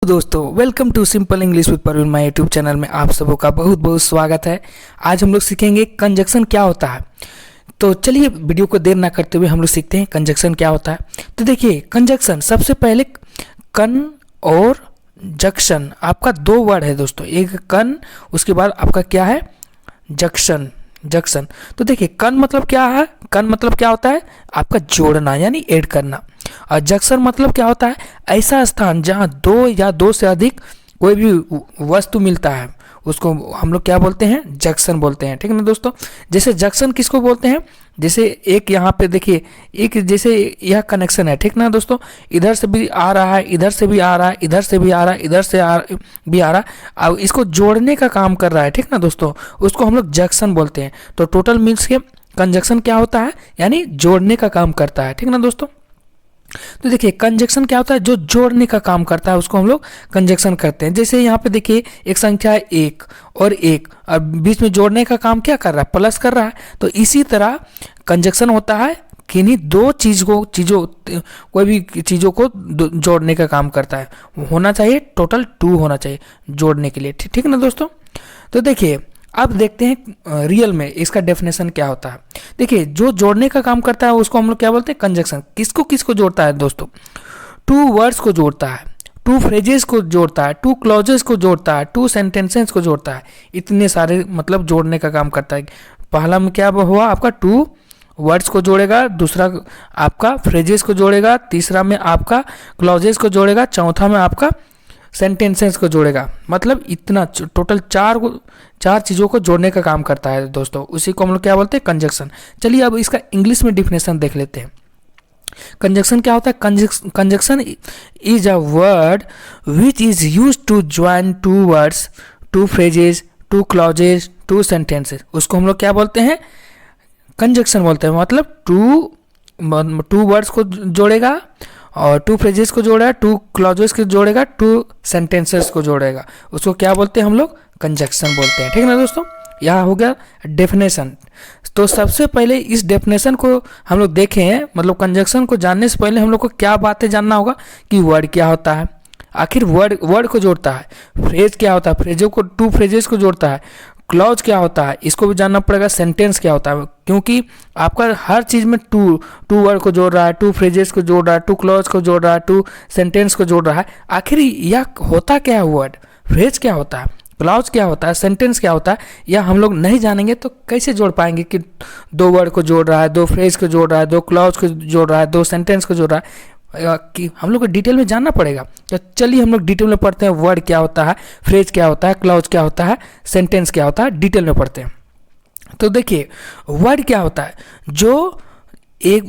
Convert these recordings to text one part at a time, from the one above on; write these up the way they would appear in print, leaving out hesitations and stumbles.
दोस्तों, welcome to simple English with Parveen my YouTube channel में आप सबों का बहुत बहुत स्वागत है। आज हम लोग सीखेंगे कंजक्शन क्या होता है। तो चलिए वीडियो को देर ना करते हुए हम लोग सीखते हैं कंजक्शन क्या होता है। तो देखिए, कंजक्शन सबसे पहले कन और जंक्शन, आपका दो वर्ड है दोस्तों, एक कन, उसके बाद आपका क्या है जंक्शन। जंक्शन तो देखिए, कन मतलब क्या है, कन मतलब क्या होता है आपका जोड़ना यानी ऐड करना, और जंक्शन मतलब क्या होता है ऐसा स्थान जहां दो या दो से अधिक कोई भी वस्तु मिलता है, उसको हम लोग क्या बोलते हैं जंक्शन बोलते हैं। ठीक है ना दोस्तों। जैसे जंक्शन किसको बोलते हैं, जैसे एक यहाँ पे देखिए, एक जैसे यह कनेक्शन है, ठीक ना दोस्तों, इधर से भी आ रहा है, इधर से भी आ रहा है, इधर से भी आ रहा है, इधर से भी आ रहा है, अब इसको जोड़ने का काम कर रहा है, ठीक ना दोस्तों, उसको हम लोग जंक्शन बोलते हैं। तो टोटल मीन्स के कंजक्शन क्या होता है यानी जोड़ने का काम करता है, ठीक ना दोस्तों। तो देखिए, कंजक्शन क्या होता है, जो जोड़ने का काम करता है उसको हम लोग कंजक्शन करते हैं। जैसे यहाँ पे देखिए, एक संख्या है एक और एक, और बीच में जोड़ने का काम क्या कर रहा है, प्लस कर रहा है। तो इसी तरह कंजक्शन होता है, किन्हीं दो चीज़ों कोई भी चीज़ों को जोड़ने का काम करता है। होना चाहिए टोटल 2 होना चाहिए जोड़ने के लिए, ठीक ना दोस्तों। तो देखिए, अब देखते हैं रियल में इसका डेफिनेशन क्या होता है। देखिए, जो जोड़ने का काम करता है उसको हम लोग क्या बोलते हैं कंजक्शन। किसको किसको जोड़ता है दोस्तों, 2 वर्ड्स को जोड़ता है, 2 फ्रेजेस को जोड़ता है, 2 क्लॉजेस को जोड़ता है, 2 सेंटेंसेस को जोड़ता है। इतने सारे मतलब जोड़ने का काम करता है। पहला में क्या हुआ आपका 2 वर्ड्स को जोड़ेगा, दूसरा आपका फ्रेजेस को जोड़ेगा, तीसरा में आपका क्लॉजेस को जोड़ेगा, चौथा में आपका सेंटेंसेस को जोड़ेगा। मतलब इतना टोटल 4 चीज़ों को जोड़ने का काम करता है दोस्तों, उसी को हम लोग क्या बोलते हैं कंजक्शन। चलिए अब इसका इंग्लिश में डिफिनेशन देख लेते हैं। कंजक्शन क्या होता है, conjunction is a word which is use to join 2 words, 2 phrases, 2 clauses, 2 sentences, उसको हम लोग क्या बोलते हैं कंजक्शन बोलते हैं। मतलब 2 वर्ड्स को जोड़ेगा और 2 फ्रेजेस को जोड़ेगा, 2 क्लॉजेस को जोड़ेगा, 2 सेंटेंसेस को जोड़ेगा, उसको क्या बोलते हैं हम लोग कंजक्शन बोलते हैं। ठीक है ना दोस्तों, यह हो गया डेफिनेशन। तो सबसे पहले इस डेफिनेशन को हम लोग देखें हैं, मतलब कंजक्शन को जानने से पहले हम लोग को क्या बातें जानना होगा कि वर्ड क्या होता है, आखिर वर्ड को जोड़ता है, फ्रेज क्या होता है, फ्रेजों को 2 फ्रेजेस को जोड़ता है, क्लॉज क्या होता है इसको भी जानना पड़ेगा, सेंटेंस क्या होता है, क्योंकि आपका हर चीज़ में 2 वर्ड को जोड़ रहा है, 2 फ्रेजेस को जोड़ रहा है, 2 क्लॉज को जोड़ रहा है, 2 सेंटेंस को जोड़ रहा है। आखिर यह होता क्या है, वर्ड फ्रेज क्या होता है, क्लॉज क्या होता है, सेंटेंस क्या होता है, यह हम लोग नहीं जानेंगे तो कैसे जोड़ पाएंगे कि 2 वर्ड को जोड़ रहा है, 2 फ्रेज को जोड़ रहा है, 2 क्लॉज को जोड़ रहा है, 2 सेंटेंस को जोड़ रहा है, कि हम लोग को डिटेल में जानना पड़ेगा। तो चलिए हम लोग डिटेल में पढ़ते हैं, वर्ड क्या होता है, फ्रेज क्या होता है, क्लॉज क्या होता है, सेंटेंस क्या होता है, डिटेल में पढ़ते हैं। तो देखिए, वर्ड क्या होता है, जो एक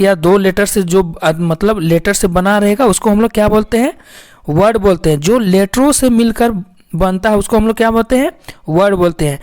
या दो लेटर से जो मतलब लेटर से बना रहेगा उसको हम लोग क्या बोलते हैं वर्ड बोलते हैं। जो लेटरों से मिलकर बनता है उसको हम लोग क्या बोलते हैं वर्ड बोलते हैं।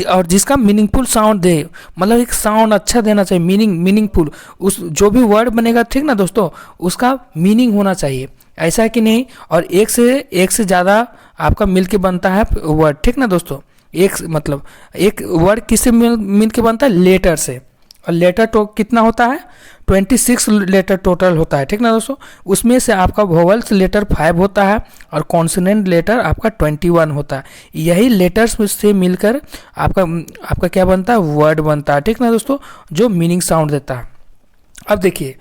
और जिसका मीनिंगफुल साउंड दे, मतलब एक साउंड अच्छा देना चाहिए, मीनिंगफुल, उस जो भी वर्ड बनेगा, ठीक ना दोस्तों, उसका मीनिंग होना चाहिए, ऐसा है कि नहीं। और एक से ज़्यादा आपका मिल के बनता है वर्ड, ठीक ना दोस्तों। एक वर्ड किससे मिल के बनता है, लेटर से, और लेटर तो कितना होता है 26 लेटर टोटल होता है, ठीक ना दोस्तों। उसमें से आपका वोवल्स लेटर 5 होता है और कॉन्सोनेंट लेटर आपका 21 होता है। यही लेटर्स से मिलकर आपका क्या बनता है वर्ड बनता है, ठीक ना दोस्तों, जो मीनिंग साउंड देता है। अब देखिए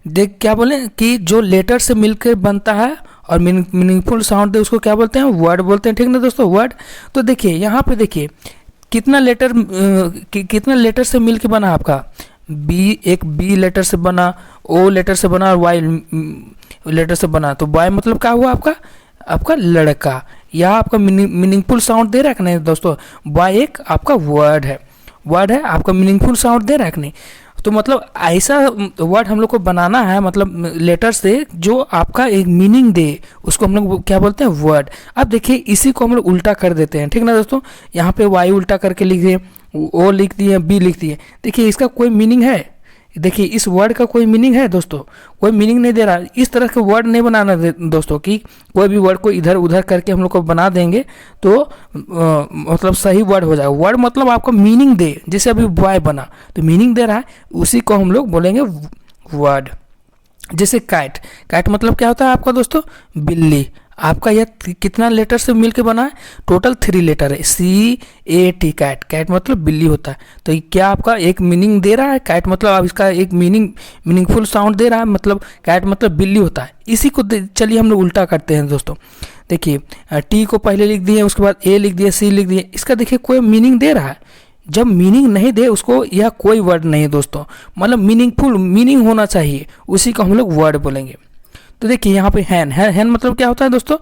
क्या बोले कि जो लेटर से मिलकर बनता है और मीनिंगफुल साउंड दे उसको क्या बोलते हैं वर्ड बोलते हैं, ठीक ना दोस्तों, वर्ड। तो देखिए यहाँ पे देखिए कितना लेटर से मिल के बना आपका एक बी लेटर से बना, ओ लेटर से बना और वाई लेटर से बना। तो वाई मतलब क्या हुआ आपका लड़का। यह आपका मीनिंगफुल साउंड दे रहा है कि नहीं दोस्तों, वाई एक आपका वर्ड है आपका मीनिंगफुल साउंड दे रहा है कि नहीं। तो मतलब ऐसा वर्ड हम लोग को बनाना है, मतलब लेटर से जो आपका एक मीनिंग दे, उसको हम लोग क्या बोलते हैं वर्ड। अब देखिए इसी को हम लोग उल्टा कर देते हैं, ठीक ना दोस्तों। यहाँ पे वाई उल्टा करके लिख दिए, ओ लिख दिए, बी लिख दिए। देखिए इसका कोई मीनिंग है, देखिए इस वर्ड का कोई मीनिंग है दोस्तों, कोई मीनिंग नहीं दे रहा। इस तरह के वर्ड नहीं बनाना दोस्तों कि कोई भी वर्ड को इधर उधर करके हम लोग को बना देंगे तो मतलब सही वर्ड हो जाएगा। वर्ड मतलब आपको मीनिंग दे, जैसे अभी बॉय बना तो मीनिंग दे रहा है, उसी को हम लोग बोलेंगे वर्ड। जैसे कैट, कैट मतलब क्या होता है आपका दोस्तों, बिल्ली। आपका यह कितना लेटर से मिलके बना है, टोटल 3 लेटर है, CAT, कैट। कैट मतलब बिल्ली होता है। तो ये क्या आपका एक मीनिंग दे रहा है, कैट मतलब अब इसका एक मीनिंगफुल साउंड दे रहा है, मतलब कैट मतलब बिल्ली होता है। इसी को चलिए हम लोग उल्टा करते हैं दोस्तों। देखिए टी को पहले लिख दिए, उसके बाद ए लिख दिए, सी लिख दिए, इसका देखिए कोई मीनिंग दे रहा है। जब मीनिंग नहीं दे उसको यह कोई वर्ड नहीं है दोस्तों, मतलब मीनिंगफुल मीनिंग होना चाहिए, उसी को हम लोग वर्ड बोलेंगे। तो देखिए यहाँ पे हैन, हैन मतलब क्या होता है दोस्तों,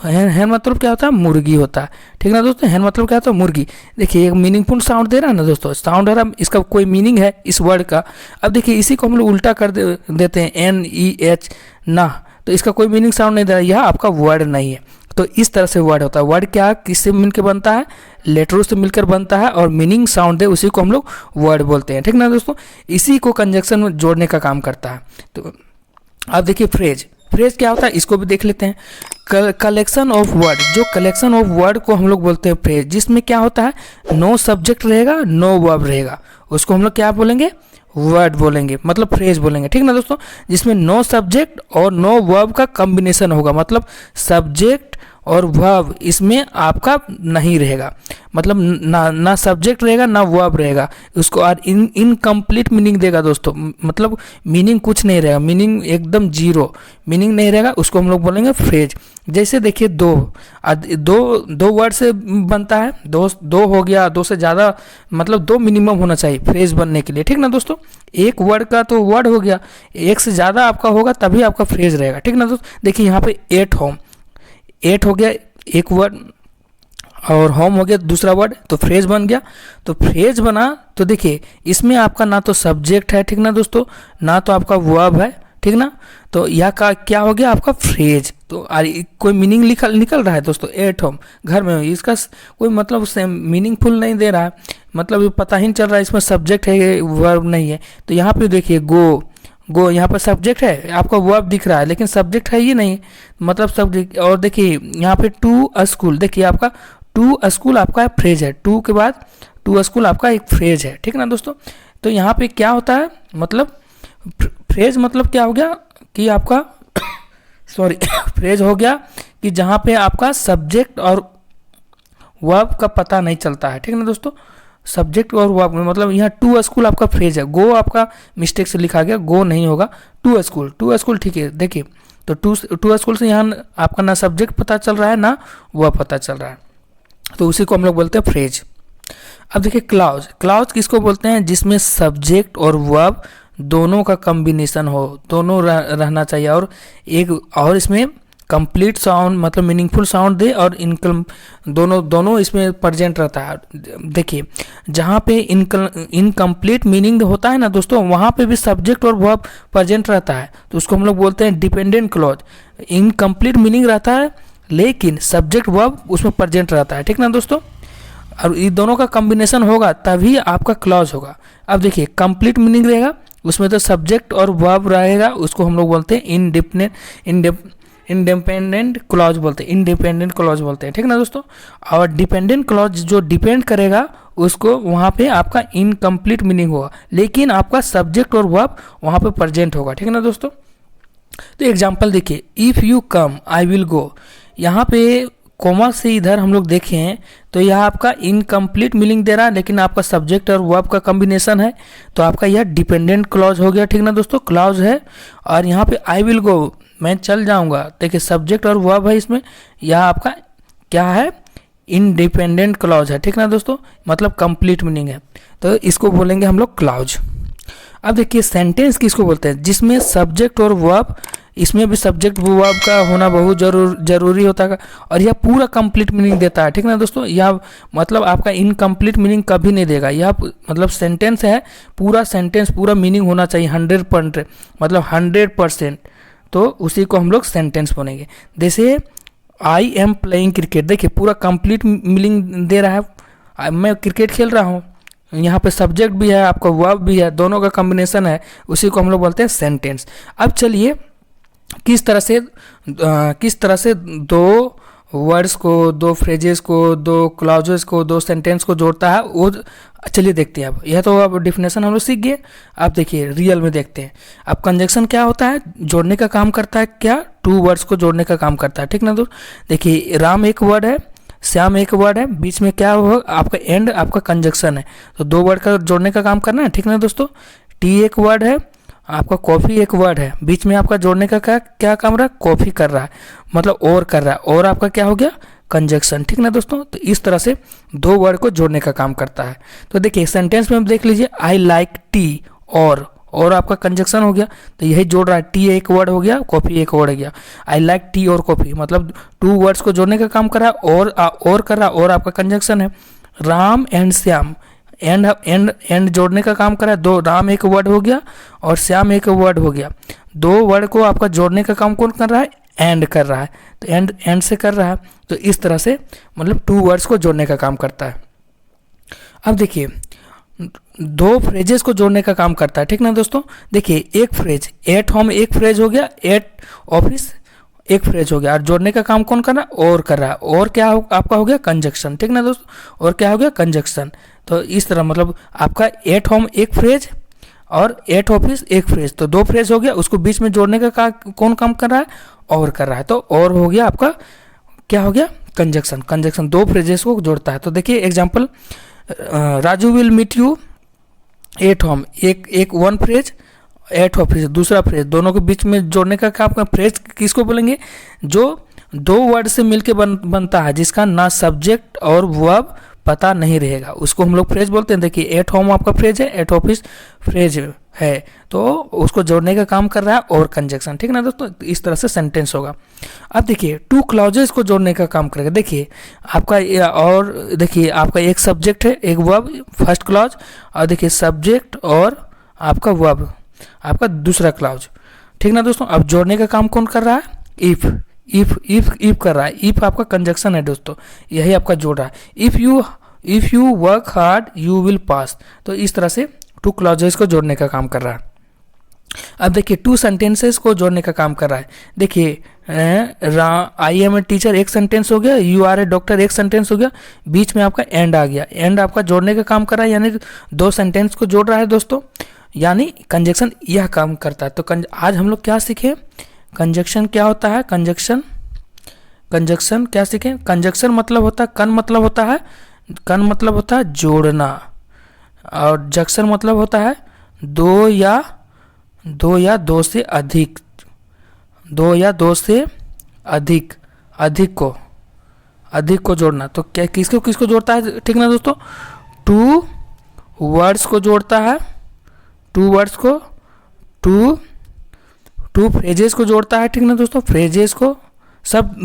हैन मतलब क्या होता है, मुर्गी होता है। ठीक ना दोस्तों, हैन मतलब क्या होता है, मुर्गी। देखिए एक मीनिंगफुल साउंड दे रहा है ना दोस्तों, साउंड है, इसका कोई मीनिंग है इस वर्ड का। अब देखिए इसी को हम लोग उल्टा कर देते हैं, NEH, ना, तो इसका कोई मीनिंग साउंड नहीं दे रहा, यह आपका वर्ड नहीं है। तो इस तरह से वर्ड होता है। वर्ड क्या किससे मिलकर बनता है, लेटरों से मिलकर बनता है, और मीनिंग साउंड दे उसी को हम लोग वर्ड बोलते हैं। ठीक ना दोस्तों, इसी को कंजक्शन में जोड़ने का काम करता है। तो अब देखिए फ्रेज, फ्रेज क्या होता है इसको भी देख लेते हैं। कलेक्शन ऑफ वर्ड, जो कलेक्शन ऑफ वर्ड को हम लोग बोलते हैं फ्रेज, जिसमें क्या होता है, नो सब्जेक्ट रहेगा, नो वर्ब रहेगा, उसको हम लोग क्या बोलेंगे, वर्ड बोलेंगे, मतलब फ्रेज बोलेंगे। ठीक ना दोस्तों, जिसमें नो सब्जेक्ट और नो वर्ब का कॉम्बिनेशन होगा, मतलब सब्जेक्ट और वर्ब इसमें आपका नहीं रहेगा, मतलब ना सब्जेक्ट रहेगा ना वर्ब रहेगा, उसको और इनकम्प्लीट मीनिंग देगा दोस्तों, मतलब मीनिंग कुछ नहीं रहेगा, मीनिंग एकदम जीरो, मीनिंग नहीं रहेगा, उसको हम लोग बोलेंगे फ्रेज। जैसे देखिए दो वर्ड से बनता है, दो हो गया, दो से ज़्यादा, मतलब 2 मिनिमम होना चाहिए फ्रेज बनने के लिए। ठीक ना दोस्तों, एक वर्ड का तो वर्ड हो गया, एक से ज़्यादा आपका होगा तभी आपका फ्रेज रहेगा। ठीक ना दोस्तों, देखिए यहाँ पे 8 होम, 8 हो गया एक वर्ड, और होम हो गया दूसरा वर्ड, तो फ्रेज बन गया। तो फ्रेज बना तो देखिए इसमें आपका ना तो सब्जेक्ट है, ठीक ना दोस्तों, ना तो आपका वर्ब है, ठीक ना, तो यह का क्या हो गया आपका फ्रेज। तो कोई मीनिंग निकल रहा है दोस्तों, 8 होम घर में, इसका कोई मतलब मीनिंगफुल नहीं दे रहा है, मतलब पता ही नहीं चल रहा है इसमें सब्जेक्ट है वर्ब नहीं है। तो यहाँ पे देखिए गो यहाँ पर सब्जेक्ट है, आपका वर्ब दिख रहा है लेकिन सब्जेक्ट है ही नहीं, मतलब सब्जेक्ट। और देखिए यहाँ पे टू स्कूल, देखिए आपका टू स्कूल आपका फ्रेज है, टू के बाद टू स्कूल आपका एक फ्रेज है। ठीक है ना दोस्तों, तो यहाँ पे क्या होता है, मतलब फ्रेज मतलब क्या हो गया कि आपका सॉरी फ्रेज हो गया कि जहाँ पे आपका सब्जेक्ट और वर्ब का पता नहीं चलता है। ठीक है ना दोस्तों, सब्जेक्ट और वर्ब में, मतलब यहाँ टू स्कूल आपका फ्रेज है, गो आपका मिस्टेक से लिखा गया, गो नहीं होगा, टू स्कूल ठीक है। देखिए तो टू स्कूल से यहाँ आपका ना सब्जेक्ट पता चल रहा है ना वर्ब पता चल रहा है, तो उसी को हम लोग बोलते हैं फ्रेज। अब देखिए क्लाउज, क्लाउज किसको बोलते हैं, जिसमें सब्जेक्ट और वर्ब दोनों का कॉम्बिनेशन हो, दोनों रहना चाहिए, और एक और इसमें कंप्लीट साउंड, मतलब मीनिंगफुल साउंड दे, और दोनों इसमें प्रेजेंट रहता है। देखिए जहाँ पे इनकम्प्लीट मीनिंग होता है ना दोस्तों, वहाँ पे भी सब्जेक्ट और वर्ब प्रेजेंट रहता है, तो उसको हम लोग बोलते हैं डिपेंडेंट क्लॉज। इनकम्प्लीट मीनिंग रहता है लेकिन सब्जेक्ट वर्ब उसमें प्रेजेंट रहता है। ठीक ना दोस्तों, और ये दोनों का कॉम्बिनेशन होगा तभी आपका क्लॉज होगा। अब देखिए कंप्लीट मीनिंग रहेगा, उसमें तो सब्जेक्ट और वर्ब रहेगा, उसको हम लोग बोलते हैं इंडिपेंडेंट क्लॉज बोलते हैं, इंडिपेंडेंट क्लॉज बोलते हैं। ठीक ना दोस्तों, और डिपेंडेंट क्लॉज जो डिपेंड करेगा उसको, वहाँ पे आपका इनकम्प्लीट मीनिंग होगा लेकिन आपका सब्जेक्ट और वर्ब वहाँ पे प्रेजेंट होगा। ठीक है ना दोस्तों, तो एग्जाम्पल देखिए, if you come I will go, यहाँ पे कोमा से इधर हम लोग देखें तो यह आपका इनकम्प्लीट मीनिंग दे रहा है लेकिन आपका सब्जेक्ट और वर्ब का कॉम्बिनेशन है, तो आपका यह डिपेंडेंट क्लॉज हो गया। ठीक ना दोस्तों, क्लॉज है। और यहाँ पे आई विल गो, मैं चल जाऊँगा, देखिए सब्जेक्ट और वर्ब है इसमें, यह आपका क्या है, इंडिपेंडेंट क्लॉज है। ठीक ना दोस्तों, मतलब कंप्लीट मीनिंग है, तो इसको बोलेंगे हम लोग क्लॉज। अब देखिए सेंटेंस किसको बोलते हैं, जिसमें सब्जेक्ट और वर्ब, इसमें भी सब्जेक्ट वर्ब का होना बहुत जरूरी होता है, और यह पूरा कंप्लीट मीनिंग देता है। ठीक ना दोस्तों, यह मतलब आपका इनकम्प्लीट मीनिंग कभी नहीं देगा, यह मतलब सेंटेंस है, पूरा सेंटेंस पूरा मीनिंग होना चाहिए 100%, मतलब 100%, तो उसी को हम लोग सेंटेंस बोलेंगे। जैसे आई एम प्लेइंग क्रिकेट, देखिए पूरा कंप्लीट मीनिंग दे रहा है, मैं क्रिकेट खेल रहा हूँ, यहाँ पे सब्जेक्ट भी है, आपका वर्ब भी है, दोनों का कॉम्बिनेशन है, उसी को हम लोग बोलते हैं सेंटेंस। अब चलिए किस तरह से दो वर्ड्स को, दो फ्रेजेस को, दो क्लॉजेस को, दो सेंटेंस को जोड़ता है वो। चलिए देखते हैं। अब यह तो अब डिफिनेशन हम लोग सीख गए। अब देखिए रियल में देखते हैं। अब कंजक्शन क्या होता है? जोड़ने का काम करता है। क्या? टू वर्ड्स को जोड़ने का काम करता है, ठीक ना दोस्त। देखिए राम एक वर्ड है, श्याम एक वर्ड है, बीच में क्या हो आपका एंड, आपका कंजक्शन है, तो दो वर्ड का जोड़ने का काम करना है, ठीक ना दोस्तों। टी एक वर्ड है, आपका कॉफ़ी एक वर्ड है, बीच में आपका जोड़ने का क्या काम रहा है? कॉफ़ी कर रहा है, मतलब और कर रहा है, और आपका क्या हो गया? कंजक्शन, ठीक ना दोस्तों। तो इस तरह से दो वर्ड को जोड़ने का काम करता है। तो देखिए सेंटेंस में हम देख लीजिए, आई लाइक टी, और आपका कंजक्शन हो गया, तो यही जोड़ रहा है। टी एक वर्ड हो गया, कॉफ़ी एक वर्ड हो गया। आई लाइक टी और कॉफ़ी, मतलब टू वर्ड्स को जोड़ने का काम कर रहा है, और कर रहा है, और आपका कंजक्शन है। राम एंड श्याम, एंड जोड़ने का काम कर रहा है। दो, राम एक वर्ड हो गया और श्याम एक वर्ड हो गया। दो वर्ड को आपका जोड़ने का काम कौन कर रहा है? एंड कर रहा है, तो एंड से कर रहा है। तो इस तरह से मतलब टू वर्ड्स को जोड़ने का काम करता है। अब देखिए दो फ्रेजेस को जोड़ने का काम करता है, ठीक ना दोस्तों। देखिए एक फ्रेज, एट होम एक फ्रेज हो गया, एट ऑफिस एक फ्रेज हो गया, और जोड़ने का काम कौन कर रहा है? और कर रहा है, और क्या आपका हो गया? कंजक्शन, ठीक ना दोस्तों। और क्या हो गया? कंजक्शन। तो इस तरह मतलब आपका एट होम एक फ्रेज और एट ऑफिस एक फ्रेज, तो दो फ्रेज हो गया, उसको बीच में जोड़ने का कौन काम कर रहा है? और कर रहा है, तो और हो गया आपका क्या हो गया? कंजक्शन। कंजक्शन दो फ्रेजेस को जोड़ता है। तो देखिए example, Raju will meet you at home, एक वन फ्रेज, एट ऑफिस दूसरा फ्रेज, दोनों के बीच में जोड़ने का काम। फ्रेज किसको बोलेंगे? जो दो वर्ड से मिलके बनता है, जिसका ना सब्जेक्ट और वर्ब पता नहीं रहेगा, उसको हम लोग फ्रेज बोलते हैं। देखिए एट होम आपका फ्रेज है, एट ऑफिस फ्रेज है, तो उसको जोड़ने का काम कर रहा है, और कंजक्शन, ठीक ना दोस्तों। इस तरह से सेंटेंस होगा। अब देखिए टू क्लॉजेस को जोड़ने का काम करेगा। देखिए आपका और देखिए आपका एक सब्जेक्ट है, एक वर्ब, फर्स्ट क्लॉज, और देखिए सब्जेक्ट और आपका वर्ब, आपका दूसरा क्लॉज, ठीक ना दोस्तों। अब जोड़ने का काम कौन कर रहा है? इफ कर रहा है। इफ आपका कंजक्शन है दोस्तों, यही आपका जोड़ रहा है। If you work hard you will pass, तो इस तरह से टू क्लॉजेस को जोड़ने का काम कर रहा है। अब देखिए टू सेंटेंसेस को जोड़ने का काम कर रहा है। देखिए आई एम ए टीचर एक सेंटेंस हो गया, यू आर ए डॉक्टर एक सेंटेंस हो गया, बीच में आपका एंड आ गया। एंड आपका जोड़ने का काम कर रहा है, यानी दो सेंटेंस को जोड़ रहा है दोस्तों, यानी कंजक्शन यह काम करता है। तो आज हम लोग क्या सीखे? कंजक्शन क्या होता है? कंजक्शन क्या सीखे? कंजक्शन मतलब होता है, कन मतलब होता है जोड़ना, और जक्शन मतलब होता है दो या दो से अधिक, अधिक को जोड़ना। तो क्या किसको जोड़ता है, ठीक ना दोस्तों? टू वर्ड्स को जोड़ता है, टू फ्रेजेस को जोड़ता है, ठीक ना दोस्तों। फ्रेजेस को सब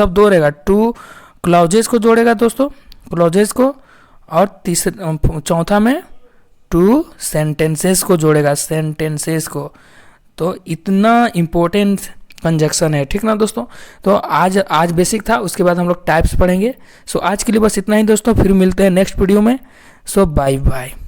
दो रहेगा। टू क्लॉजेस को जोड़ेगा दोस्तों, क्लॉजेस को, और चौथा में टू सेंटेंसेस को जोड़ेगा, सेंटेंसेस को। तो इतना इम्पोर्टेंट कंजक्शन है, ठीक ना दोस्तों। तो आज बेसिक था, उसके बाद हम लोग टाइप्स पढ़ेंगे। सो आज के लिए बस इतना ही दोस्तों, फिर मिलते हैं नेक्स्ट वीडियो में। सो बाय बाय।